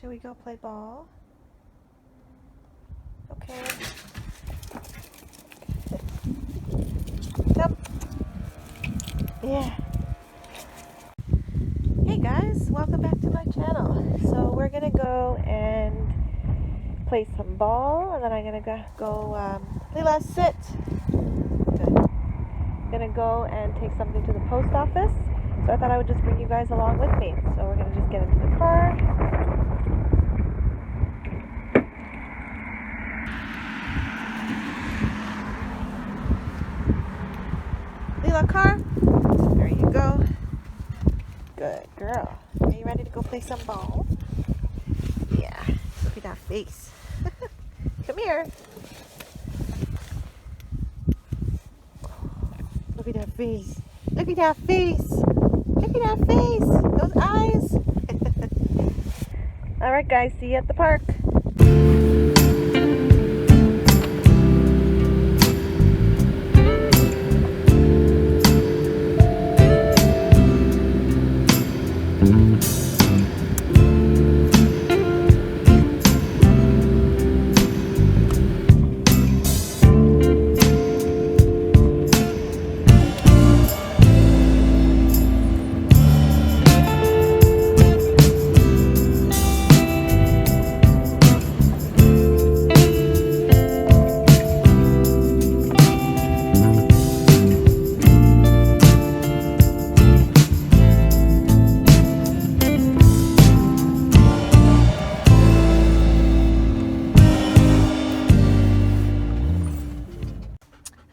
Should we go play ball? Okay. Come. Yeah. Hey guys, welcome back to my channel. So we're gonna go and play some ball, and then I'm gonna go Leela, sit. Good. I'm gonna go and take something to the post office. So I thought I would just bring you guys along with me. So we're gonna just get into the car. Leela, car. There you go. Good girl. Are you ready to go play some ball? Yeah. Look at that face. Come here. Look at that face. Look at that face. Look at that face. Those eyes. Alright guys, see you at the park.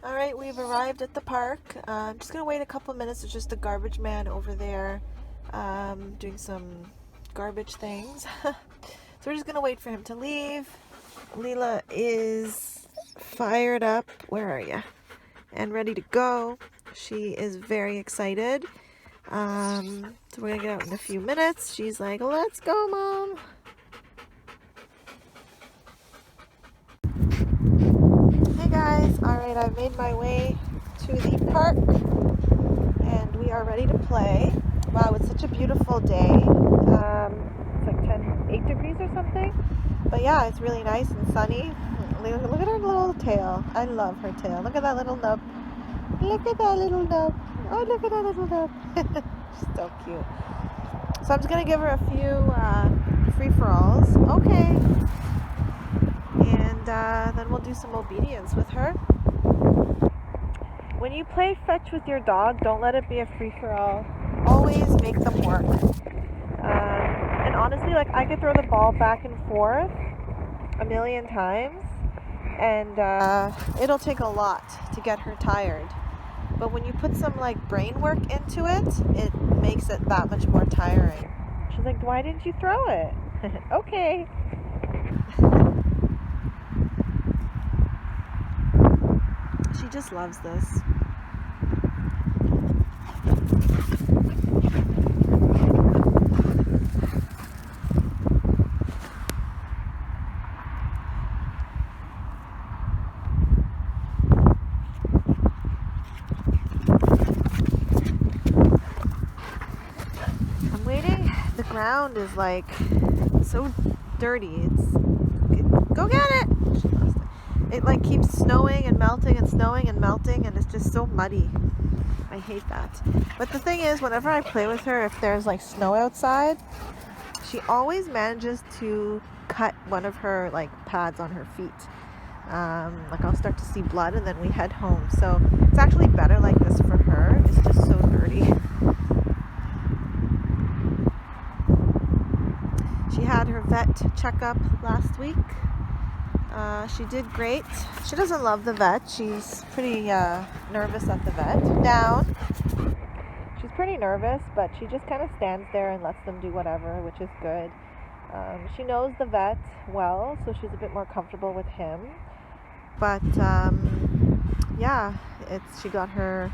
Alright, we've arrived at the park. I'm just going to wait a couple minutes. There's just a garbage man over there doing some garbage things. So we're just going to wait for him to leave. Leela is fired up. Where are you? And ready to go. She is very excited. So we're going to get out in a few minutes. She's like, let's go, Mom. Hey guys, alright, I've made my way to the park and we are ready to play. Wow, it's such a beautiful day. It's like 8 degrees or something. But yeah, it's really nice and sunny. Look at her little tail. I love her tail. Look at that little nub. Look at that little nub. Oh, look at that little nub. She's so cute. So I'm just going to give her a few free-for-alls. Okay. And then we'll do some obedience with her. When you play fetch with your dog, don't let it be a free-for-all. Always make them work. And honestly, like, I could throw the ball back and forth a million times, and it'll take a lot to get her tired. But when you put some like brain work into it, it makes it that much more tiring. She's like, why didn't you throw it? Okay. She just loves this. I'm waiting. The ground is like so dirty. Go get it! She lost it. It like keeps snowing and melting and snowing and melting, and it's just so muddy. I hate that. But the thing is, whenever I play with her, if there's like snow outside, she always manages to cut one of her like pads on her feet. Like I'll start to see blood and then we head home. So it's actually better like this for her. It's just so dirty. She had her vet checkup last week. She did great. She doesn't love the vet. She's pretty nervous at the vet. Down. She's pretty nervous, but she just kind of stands there and lets them do whatever, which is good. She knows the vet well, so she's a bit more comfortable with him. But yeah, she got her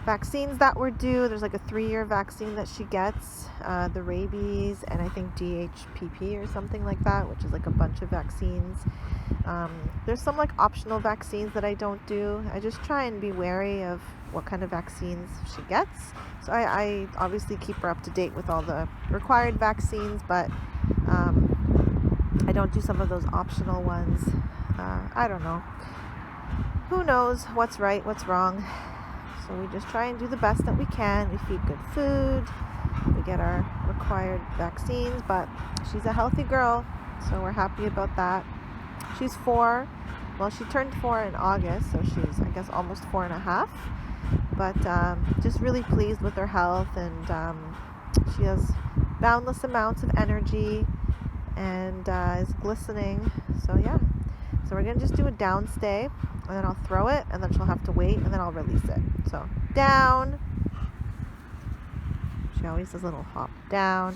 vaccines that were due. There's like a 3-year vaccine that she gets, the rabies and I think DHPP or something like that, which is like a bunch of vaccines. There's some like optional vaccines that I don't do. I just try and be wary of what kind of vaccines she gets. So I obviously keep her up to date with all the required vaccines, but I don't do some of those optional ones. I don't know. Who knows what's right, what's wrong? So we just try and do the best that we can. We feed good food. We get our required vaccines, but she's a healthy girl, so we're happy about that. She's 4. Well, she turned 4 in August, so she's, I guess, almost 4.5. But just really pleased with her health, and she has boundless amounts of energy and is glistening. So yeah, so we're gonna just do a down stay, and then I'll throw it, and then she'll have to wait, and then I'll release it. So down. She always does a little hop down.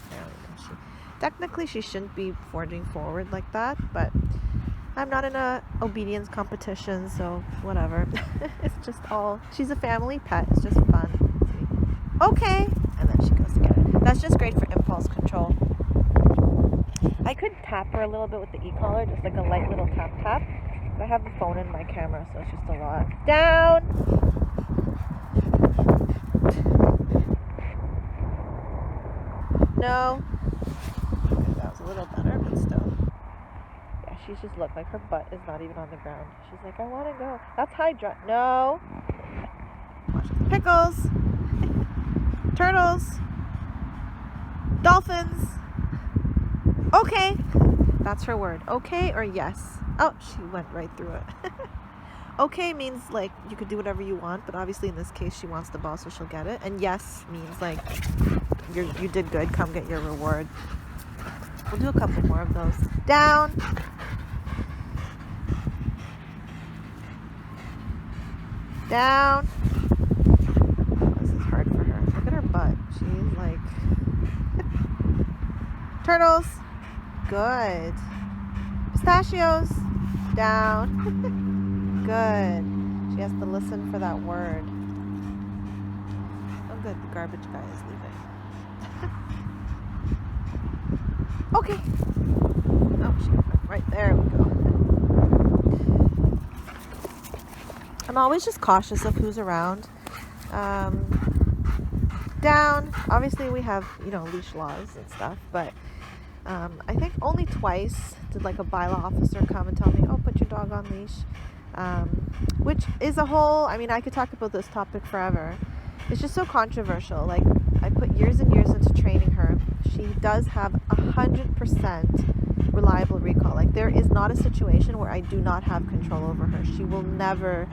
There we go. Technically she shouldn't be forging forward like that, but I'm not in a obedience competition, so whatever. It's just all, she's a family pet. It's just fun. Okay, and then she goes to get it. That's just great for impulse control. I could tap her a little bit with the e-collar, just like a light little tap tap. But I have the phone in my camera, so it's just a lot. Down! No. Okay, that was a little better, but still. Yeah, she's just looked like her butt is not even on the ground. She's like, I want to go. That's Hydra. No. Pickles. Turtles. Dolphins. Okay. That's her word. Okay or yes. Oh, she went right through it. Okay means like you could do whatever you want, but obviously in this case she wants the ball, so she'll get it. And yes means like you did good, come get your reward. We'll do a couple more of those. Down. Down. This is hard for her. Look at her butt. She's like turtles. Good. Pistachios. Down. Good. She has to listen for that word. Oh good, the garbage guy is leaving. Okay. Oh, she went right there. We go. I'm always just cautious of who's around. Down. Obviously we have, leash laws and stuff, but I think only twice did like a bylaw officer come and tell me, oh, put your dog on leash. Which is a whole, I could talk about this topic forever. It's just so controversial. Like, I put years and years into training her. She does have 100% reliable recall. Like, there is not a situation where I do not have control over her. She will never,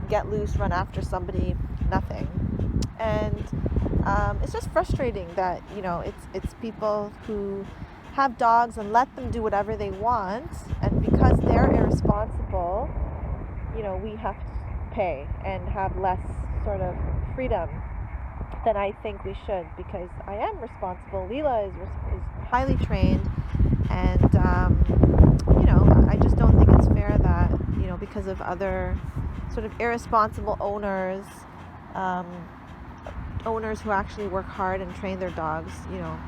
get loose, run after somebody, nothing. And it's just frustrating that, it's people who have dogs and let them do whatever they want, and because they're irresponsible, we have to pay and have less sort of freedom than I think we should, because I am responsible. Leela is highly trained, and I just don't think it's fair that because of other sort of irresponsible owners who actually work hard and train their dogs,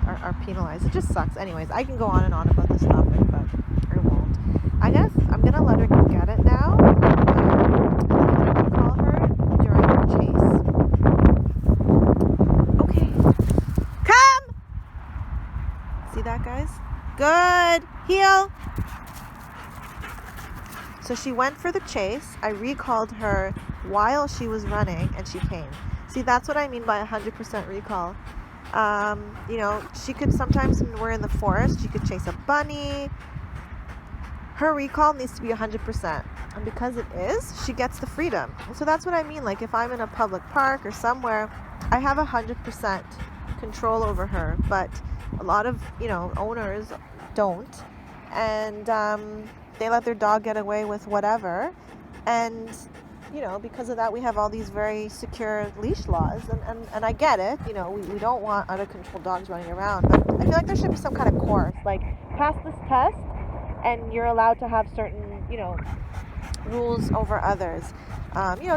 are penalized. It just sucks. Anyways, I can go on and on about this topic, but I won't. I guess I'm going to let her go get it now. I'll call her during the chase. Okay. Come! See that, guys? Good. Heel. So she went for the chase. I recalled her while she was running, and she came. See, that's what I mean by 100% recall. She could sometimes, when we're in the forest, she could chase a bunny. Her recall needs to be 100%. And because it is, she gets the freedom. And so that's what I mean. Like, if I'm in a public park or somewhere, I have 100% control over her. But a lot of, owners don't. And they let their dog get away with whatever. And because of that, we have all these very secure leash laws, and I get it. We don't want out of control dogs running around, but I feel like there should be some kind of course, like pass this test, and you're allowed to have certain, rules over others.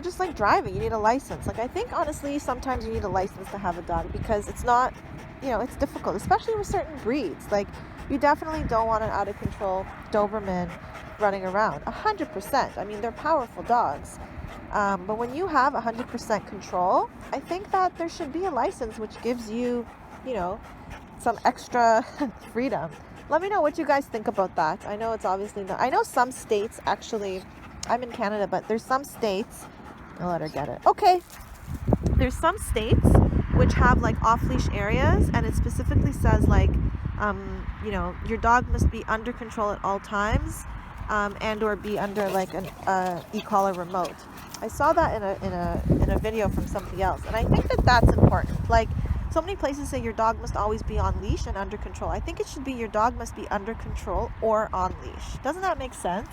Just like driving, you need a license. Like, I think honestly, sometimes you need a license to have a dog, because it's not, it's difficult, especially with certain breeds. Like, you definitely don't want an out of control Doberman running around. 100%. They're powerful dogs. But when you have 100% control, I think that there should be a license which gives you, some extra freedom. Let me know what you guys think about that. I know it's obviously not. I know some states actually, I'm in Canada, but there's some states, I'll let her get it. Okay. There's some states which have like off-leash areas, and it specifically says like, you know, your dog must be under control at all times, and or be under like an e-collar remote. I saw that in a video from somebody else, and I think that that's important. Like, so many places say your dog must always be on leash and under control. I think it should be your dog must be under control or on leash. Doesn't that make sense?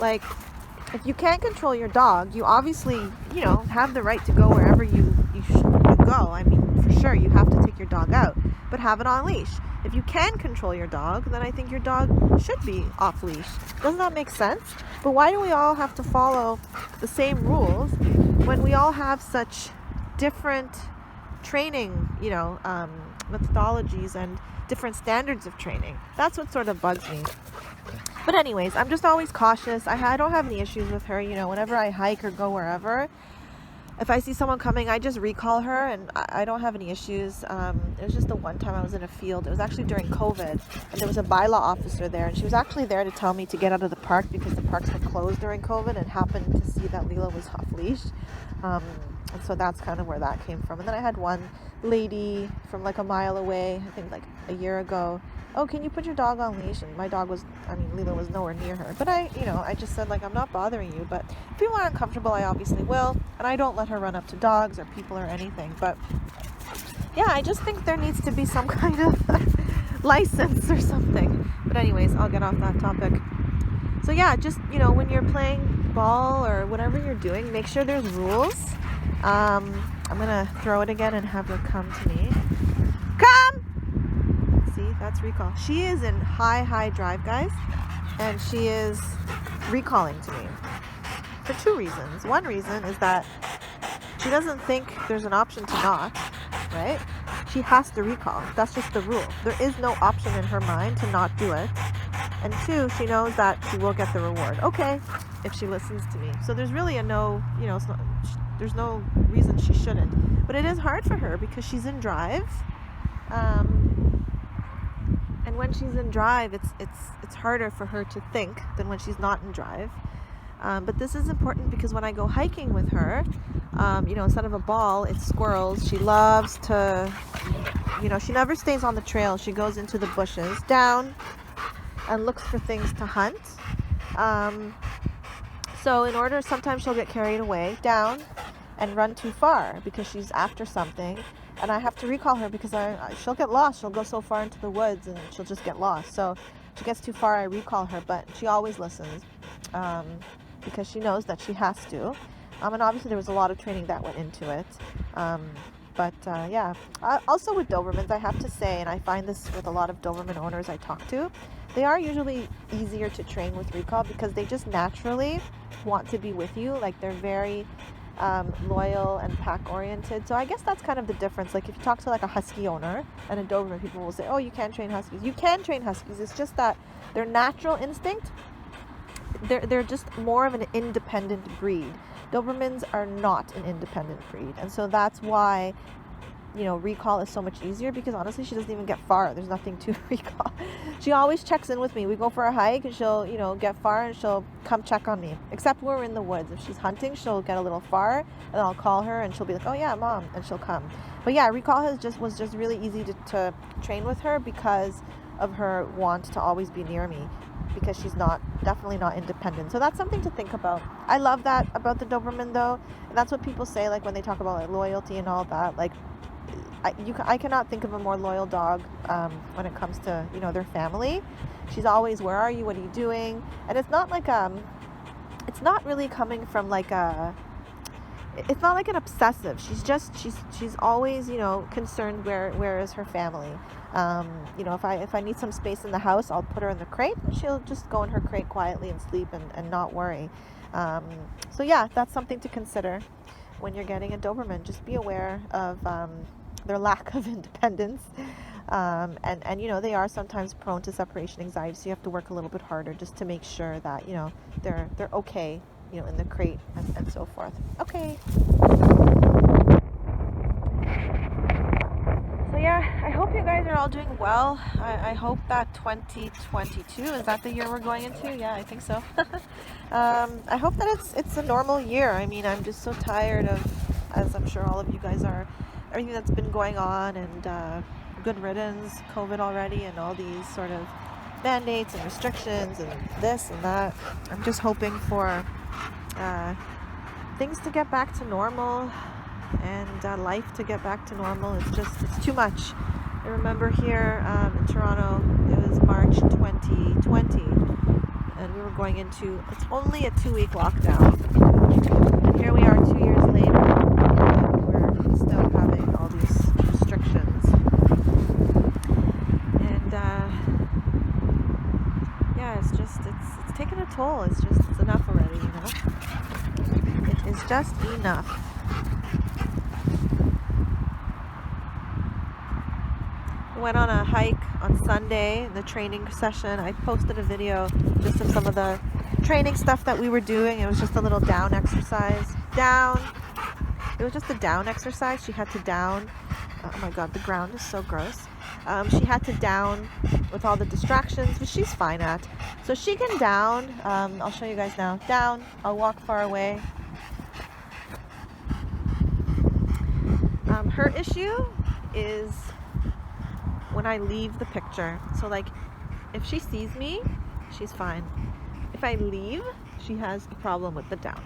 Like, if you can't control your dog, you obviously, you know, have the right to go wherever you go. I mean, for sure, you have to take your dog out, but have it on leash. If you can control your dog, then I think your dog should be off leash. Doesn't that make sense? But why do we all have to follow the same rules when we all have such different training, you know, methodologies and different standards of training? That's what sort of bugs me. But anyways, I'm just always cautious. I don't have any issues with her. You know, whenever I hike or go wherever, if I see someone coming, I just recall her, and I don't have any issues. It was just the one time I was in a field. It was actually during COVID, and there was a bylaw officer there, and she was actually there to tell me to get out of the park because the parks were closed during COVID, and happened to see that Lila was off leash. And so that's kind of where that came from. And then I had one lady from like a mile away, I think like a year ago. Oh, can you put your dog on leash? And my dog was, I mean, Lila was nowhere near her. But I just said, like, I'm not bothering you. But if people are uncomfortable, I obviously will. And I don't let her run up to dogs or people or anything. But yeah, I just think there needs to be some kind of license or something. But anyways, I'll get off that topic. So yeah, just, you know, when you're playing ball or whatever you're doing, make sure there's rules. I'm going to throw it again and have her come to me. Come! See, that's recall. She is in high drive, guys, and she is recalling to me for two reasons. One reason is that she doesn't think there's an option to not, right? She has to recall. That's just the rule. There is no option in her mind to not do it. And two, she knows that she will get the reward. Okay, if she listens to me. So there's really it's not, there's no reason she shouldn't. But it is hard for her because she's in drive. And when she's in drive, it's harder for her to think than when she's not in drive. But this is important because when I go hiking with her, instead of a ball, it's squirrels. She loves to, she never stays on the trail. She goes into the bushes, down, and looks for things to hunt. So sometimes she'll get carried away, down, and run too far because she's after something. And I have to recall her because she'll get lost. She'll go so far into the woods and she'll just get lost. So if she gets too far, I recall her, but she always listens because she knows that she has to. And obviously there was a lot of training that went into it. Also with Dobermans, I have to say, and I find this with a lot of Doberman owners I talk to, they are usually easier to train with recall because they just naturally want to be with you. Like, they're very loyal and pack oriented. So I guess that's kind of the difference. Like, if you talk to like a husky owner and a Doberman, people will say, oh, you can't train huskies. You can train huskies. It's just that their natural instinct, they're just more of an independent breed. Dobermans are not an independent breed, and so that's why recall is so much easier, because honestly she doesn't even get far. There's nothing to recall. She always checks in with me. We go for a hike and she'll get far and she'll come check on me, except when we're in the woods. If she's hunting, she'll get a little far and I'll call her and she'll be like, oh yeah, mom, and she'll come. But yeah, recall was just really easy to train with her because of her want to always be near me, because she's definitely not independent. So that's something to think about. I love that about the Doberman though, and that's what people say, like when they talk about like loyalty and all that. Like, I cannot think of a more loyal dog when it comes to their family. She's always, where are you? What are you doing? And it's not like it's not really coming from like it's not like an obsessive. She's always concerned where is her family. If I need some space in the house, I'll put her in the crate and she'll just go in her crate quietly and sleep and not worry. So yeah, that's something to consider when you're getting a Doberman. Just be aware of their lack of independence, and they are sometimes prone to separation anxiety, so you have to work a little bit harder just to make sure that they're okay in the crate and so forth. Okay, so yeah, I hope you guys are all doing well. I hope that 2022, is that the year we're going into? Yeah, I think so. I hope that it's a normal year. I mean, I'm just so tired of, as I'm sure all of you guys are, everything that's been going on, and good riddance, COVID already, and all these sort of mandates and restrictions and this and that. I'm just hoping for things to get back to normal, and life to get back to normal. It's too much. I remember here in Toronto, it was March 2020, and we were going into, it's only a 2-week lockdown, and here we are 2 years later, and we're still having all these restrictions, and yeah, it's taken a toll. It's enough already, you know. It is just enough. Went on a hike on Sunday in the training session. I posted a video just of some of the training stuff that we were doing. It was just a little down exercise. It was just a down exercise. She had to down. Oh my god, the ground is so gross. She had to down with all the distractions, which she's fine at. So she can down. I'll show you guys now. Down. I'll walk far away. Her issue is when I leave the picture. So like, if she sees me, she's fine. If I leave, she has a problem with the down.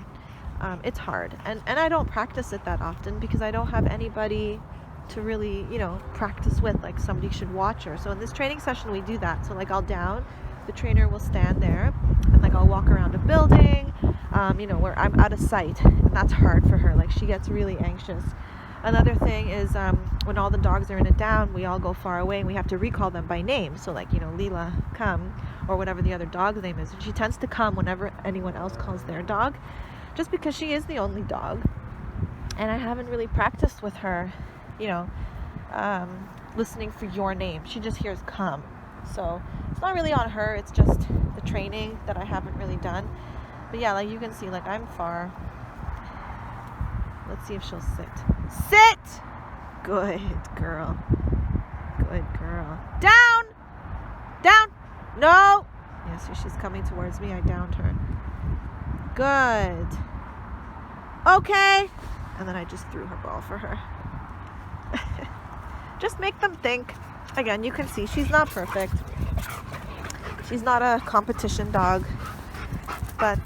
It's hard, and I don't practice it that often because I don't have anybody to really, you know, practice with, like somebody should watch her. So in this training session we do that. So like, I'll down, the trainer will stand there, and like I'll walk around a building, you know, where I'm out of sight, and that's hard for her. Like, she gets really anxious. Another thing is when all the dogs are in a down, we all go far away and we have to recall them by name. So like, you know, Leela, come, or whatever the other dog's name is. And she tends to come whenever anyone else calls their dog, just because she is the only dog. And I haven't really practiced with her, you know, listening for your name. She just hears come. So it's not really on her, it's just the training that I haven't really done. But yeah, like you can see, like I'm far. Let's see if she'll sit. Sit! Good girl. Good girl. Down! Down! No! Yeah, see, she's coming towards me. I downed her. Good. Okay. And then I just threw her ball for her. Just make them think. Again, you can see she's not perfect. She's not a competition dog. But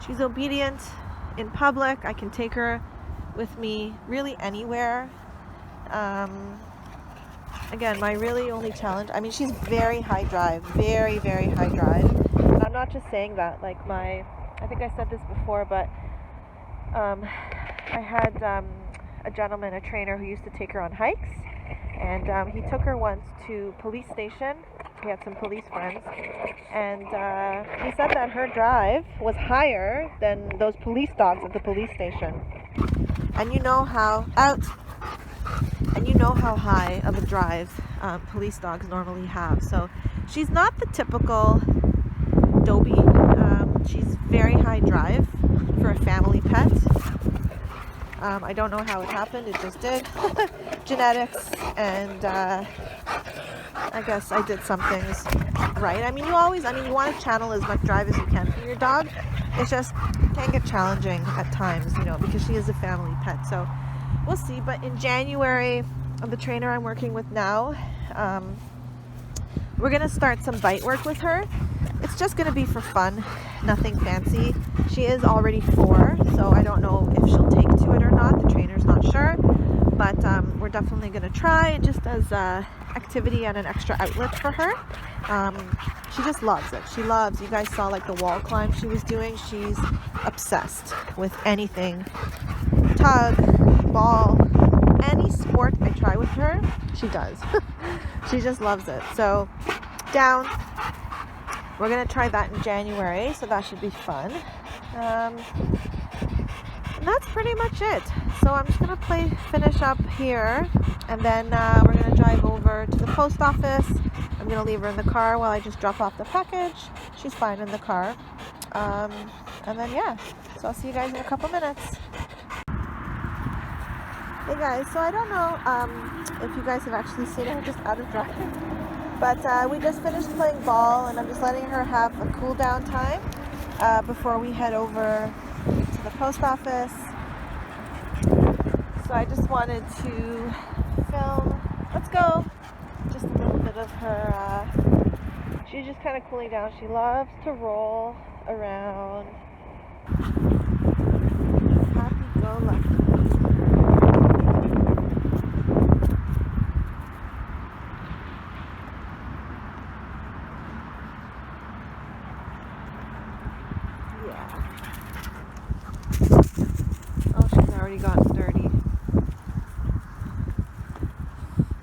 she's obedient in public. I can take her with me really anywhere. Again, my really only challenge, I mean, she's very high drive, very, very high drive. And I'm not just saying that, like I think I said this before, but I had a gentleman, a trainer, who used to take her on hikes, and he took her once to police station. He had some police friends, and he said that her drive was higher than those police dogs at the police station. And you know how high of a drive police dogs normally have. So she's not the typical Dobie. She's very high drive for a family pet. I don't know how it happened, it just did. Genetics, and I guess I did some things right. I mean, you want to channel as much drive as you can for your dog. It's just, it can get challenging at times, you know, because she is a family pet. So we'll see. But in January, the trainer I'm working with now, we're going to start some bite work with her. It's just going to be for fun, nothing fancy. She is already 4, so I don't know if she'll take to it or not. The trainer's not sure, but we're definitely going to try, just as activity and an extra outlet for her. She just loves it. She loves, you guys saw like the wall climb she was doing. She's obsessed with anything. Tug, ball, any sport I try with her, she does. She just loves it. So down. We're going to try that in January, so that should be fun. And that's pretty much it. So I'm just going to finish up here, and then we're going to drive over to the post office. I'm going to leave her in the car while I just drop off the package. She's fine in the car. And then, yeah, so I'll see you guys in a couple minutes. Hey guys, so I don't know if you guys have actually seen her just out of drive, but we just finished playing ball and I'm just letting her have a cool down time before we head over to the post office. So I just wanted to film, let's go, just a little bit of her, she's just kind of cooling down. She loves to roll around. Happy-go-lucky. Oh, she's already gotten dirty.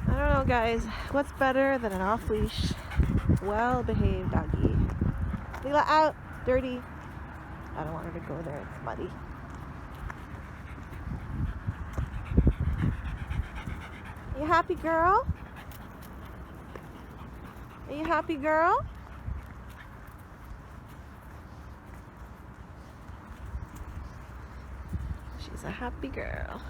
I don't know, guys. What's better than an off-leash, well-behaved doggy? Leela, out! Dirty. I don't want her to go there. It's muddy. You happy, girl? Are you happy, girl? She's a happy girl.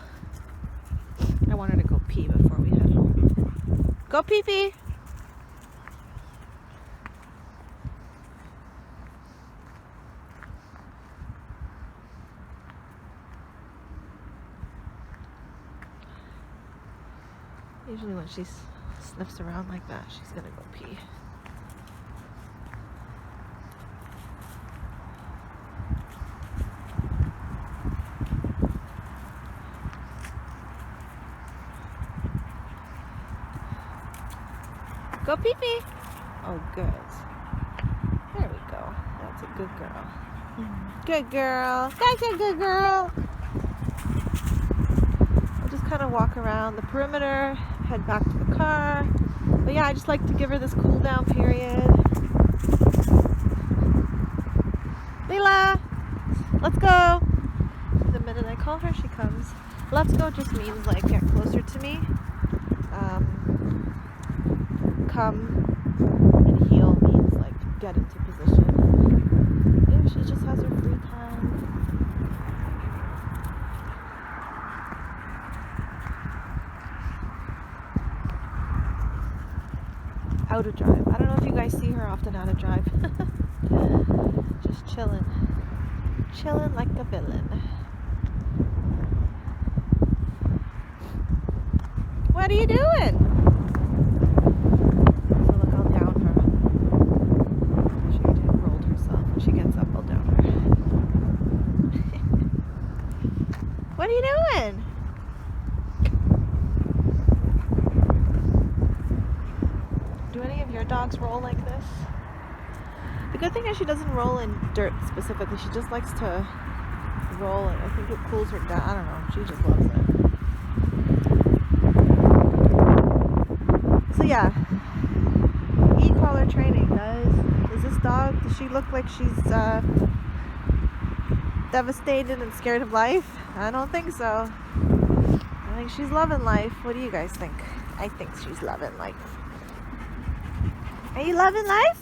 I want her to go pee before we head home. Go pee-pee! Usually when she sniffs around like that, she's gonna go pee. Go pee-pee! Oh, good. There we go. That's a good girl. Good girl. That's a good girl. I'll just kind of walk around the perimeter, head back to the car. But yeah, I just like to give her this cool down period. Leela, let's go. The minute I call her, she comes. Let's go just means like get closer to me. Come and heel means like get into position. Maybe she just has her free time. Out of drive. I don't know if you guys see her often out of drive. Just chilling. Chilling like a villain. What are you doing? What are you doing? Do any of your dogs roll like this? The good thing is she doesn't roll in dirt specifically. She just likes to roll it. I think it cools her down. I don't know. She just loves it. So yeah. E-collar training, guys. Does this dog, does she look like she's devastated and scared of life? I don't think so. I think she's loving life. What do you guys think? I think she's loving life. Are you loving life?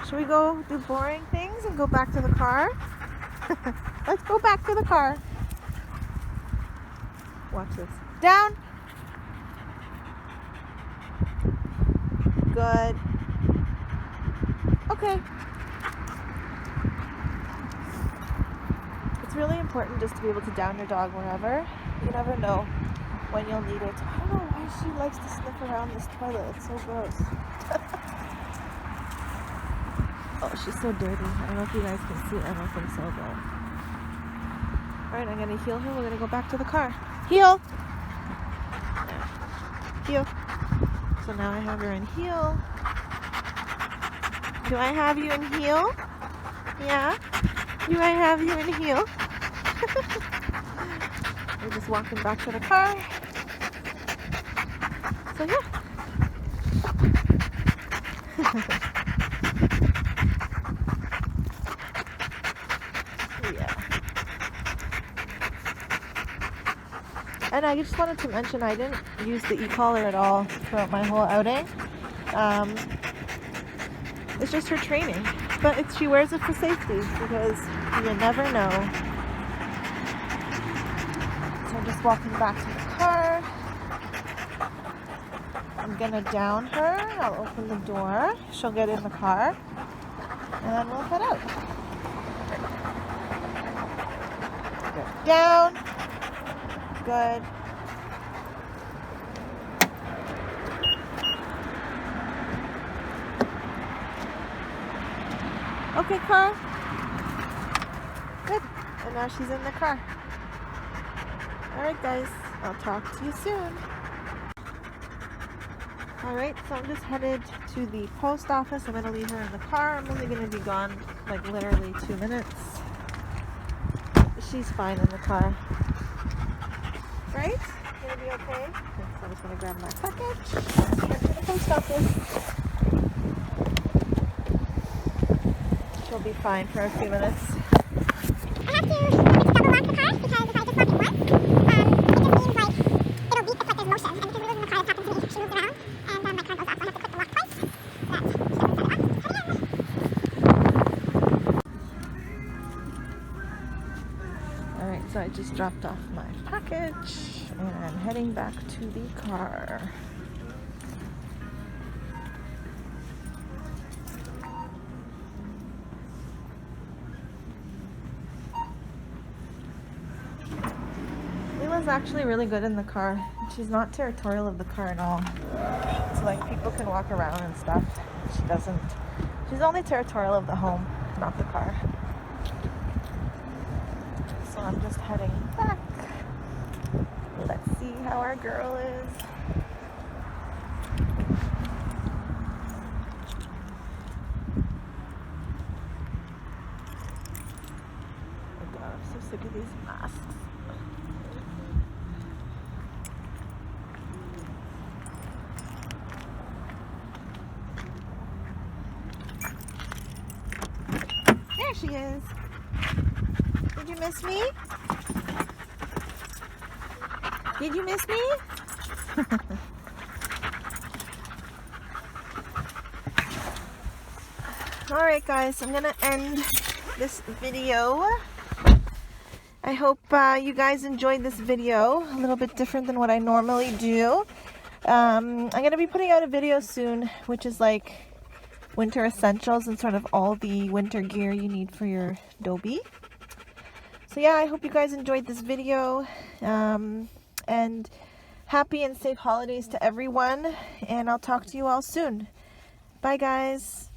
Should we go do boring things and go back to the car? Let's go back to the car. Watch this. Down. Good. Okay. It's really important just to be able to down your dog wherever. You never know when you'll need it. I don't know why she likes to sniff around this toilet. It's so gross. Oh, she's so dirty. I don't know if you guys can see it. I don't think so, though. Alright, I'm going to heel her. We're going to go back to the car. Heel! Heel. So now I have her in heel. Do I have you in heel? Yeah? Do I have you in heel? We're just walking back to the car. So yeah. Yeah. And I just wanted to mention I didn't use the e-collar at all throughout my whole outing. It's just her training. But she wears it for safety because you never know. just walking back to the car. I'm gonna down her. I'll open the door. She'll get in the car. And then we'll head out. Good. Down. Good. Okay, car. Good. And now she's in the car. Alright guys, I'll talk to you soon. Alright, so I'm just headed to the post office. I'm going to leave her in the car. I'm only going to be gone like literally 2 minutes. She's fine in the car. Right? Gonna be okay? Okay, so I'm just going to grab my package and head to the post office. She'll be fine for a few minutes. I have to double lock the car because if I just lock it once, it just means like it'll beep, it's like there's motion. And because we live in the car, it's happened to me. She moves around and my car goes off. So I have to click the lock twice. But she doesn't set it off. Alright, so I just dropped off my package and I'm heading back to the car. Lila's actually really good in the car. She's not territorial of the car at all. So like people can walk around and stuff. She doesn't. She's only territorial of the home, not the car. So I'm just heading back. Let's see how our girl is. Oh God, I'm so sick of these masks. There she is. Did you miss me? Did you miss me? Alright guys, I'm gonna end this video. I hope you guys enjoyed this video. A little bit different than what I normally do. I'm gonna be putting out a video soon, which is like winter essentials and sort of all the winter gear you need for your Dobie. So yeah, I hope you guys enjoyed this video, and happy and safe holidays to everyone, and I'll talk to you all soon. Bye guys.